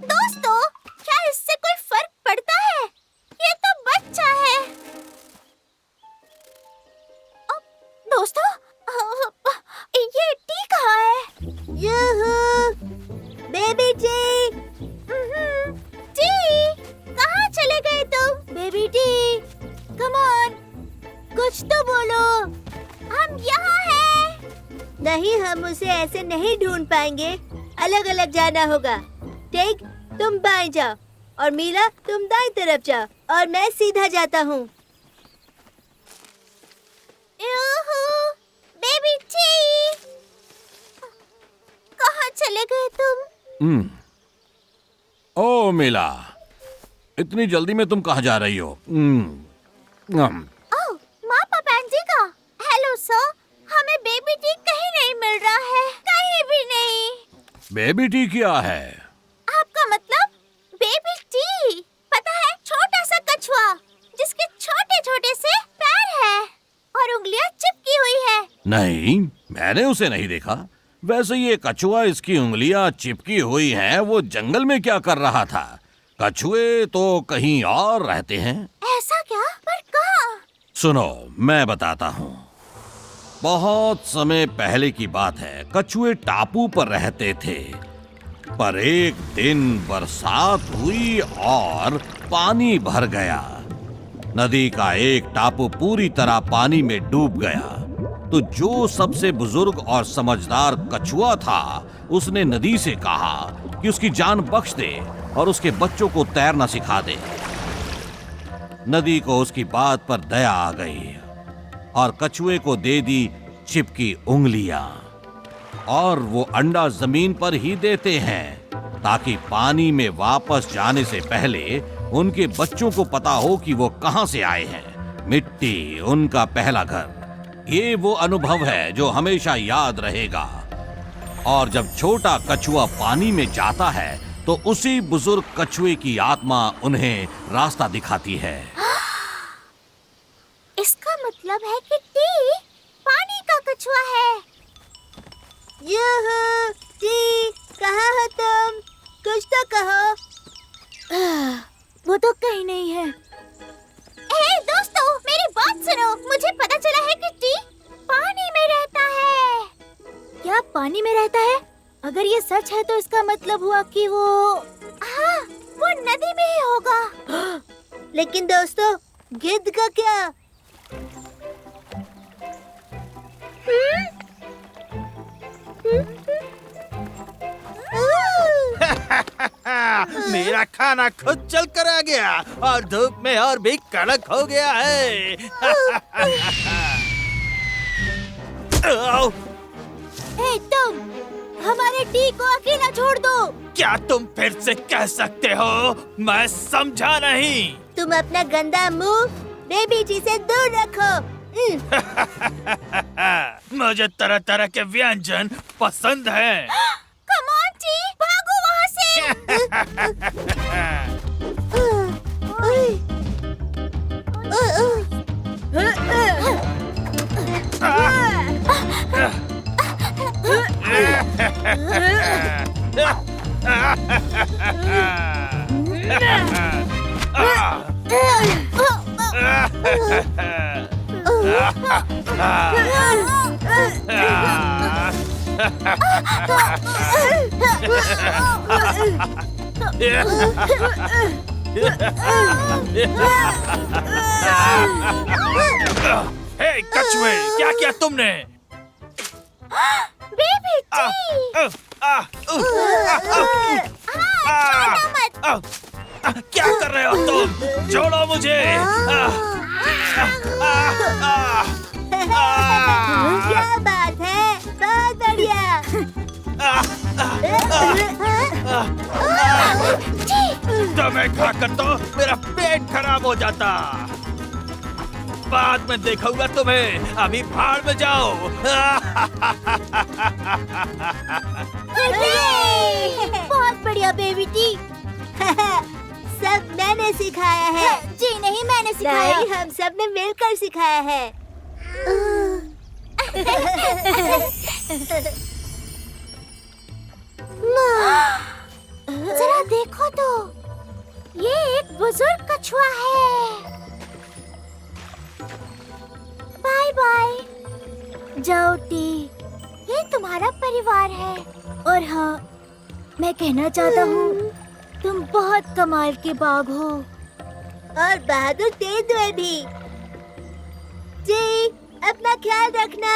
[SPEAKER 6] दोस्तों क्या इससे कोई फर्क पड़ता है? ये तो बच्चा है। दोस्तों ये टी कहाँ है? बेबी टी, टी कहाँ चले गए तुम?
[SPEAKER 11] बेबी टी, कम ऑन, कुछ तो बोलो।
[SPEAKER 6] हम यहाँ हैं। नहीं, हम उसे ऐसे नहीं ढूंढ पाएंगे। अलग अलग जाना होगा। टेक, तुम बाएं जाओ और मीला तुम दाएं तरफ जाओ और मैं सीधा जाता हूँ। बेबी टी, कहाँ चले गए तुम?
[SPEAKER 2] ओ मिला, इतनी जल्दी में तुम कहाँ जा रही हो?
[SPEAKER 6] ओह, मापा पैंजी का। हेलो सर, हमें बेबी टी कहीं नहीं मिल रहा है, कहीं भी नहीं।
[SPEAKER 2] बेबी टी क्या है?
[SPEAKER 6] आपका मतलब बेबी टी? पता है, छोटा सा कछुआ जिसके छोटे छोटे से पैर है और उंगलियां चिपकी हुई है।
[SPEAKER 2] नहीं, मैंने उसे नहीं देखा। वैसे ये कछुआ, इसकी उंगलियां चिपकी हुई हैं, वो जंगल में क्या कर रहा था? कछुए तो कहीं और रहते हैं।
[SPEAKER 6] ऐसा क्या? पर कहाँ?
[SPEAKER 2] सुनो, मैं बताता हूँ। बहुत समय पहले की बात है। कछुए टापू पर रहते थे, पर एक दिन बरसात हुई और पानी भर गया। नदी का एक टापू पूरी तरह पानी में डूब गया। तो जो सबसे बुजुर्ग और समझदार कछुआ था, उसने नदी से कहा कि उसकी जान बख्श दे और उसके बच्चों को तैरना सिखा दे। नदी को उसकी बात पर दया आ गई और कछुए को दे दी चिपकी उंगलियां। और वो अंडा जमीन पर ही देते हैं ताकि पानी में वापस जाने से पहले उनके बच्चों को पता हो कि वो कहां से आए हैं। मिट्टी उनका पहला घर। ये वो अनुभव है जो हमेशा याद रहेगा। और जब छोटा कछुआ पानी में जाता है तो उसी बुजुर्ग कछुए की आत्मा उन्हें रास्ता दिखाती है।
[SPEAKER 6] इसका मतलब है कि टी पानी का कछुआ है। टी, कहाँ हो तुम? कुछ तो कहो।
[SPEAKER 11] वो तो कहीं नहीं है।
[SPEAKER 6] दोस्तों, मेरी बात सुनो। मुझे पता चला है कि टी पानी में रहता है।
[SPEAKER 11] क्या पानी में रहता है? अगर ये सच है तो इसका मतलब हुआ कि वो
[SPEAKER 6] नदी में ही होगा। लेकिन दोस्तों, गिद्ध का क्या?
[SPEAKER 4] मेरा खाना खुद चल कर आ गया और धूप में और भी कड़क हो गया है।
[SPEAKER 11] हे तुम, हमारे टी को अकेला छोड़ दो।
[SPEAKER 4] क्या तुम फिर से कह सकते हो? मैं समझा नहीं।
[SPEAKER 11] तुम अपना गंदा मुंह बेबी जी से दूर रखो।
[SPEAKER 4] मुझे तरह तरह के व्यंजन पसंद हैं।
[SPEAKER 11] कम ऑन टी, भागो वहाँ से।
[SPEAKER 4] हे कछुए, क्या किया तुमने?
[SPEAKER 11] बेबी जी,
[SPEAKER 4] क्या कर रहे हो तुम? छोड़ो मुझे।
[SPEAKER 11] क्या बात है, बहुत बढ़िया।
[SPEAKER 4] तुम्हें खाकर तो मेरा पेट खराब हो जाता। बाद में देखूंगा तुम्हें। अभी भाड़ में जाओ।
[SPEAKER 11] बहुत बढ़िया बेबी जी। सब मैंने सिखाया है। जी नहीं, मैंने सिखाया। नहीं, हम सब ने मिलकर सिखाया है। जरा देखो तो, ये एक बुजुर्ग कछुआ है। Bye bye. जाओ टी, ये तुम्हारा परिवार है। और हाँ, मैं कहना चाहता हूँ, तुम बहुत कमाल के बाघ हो। और बहादुर तेंदुए भी। जी, अपना ख्याल रखना।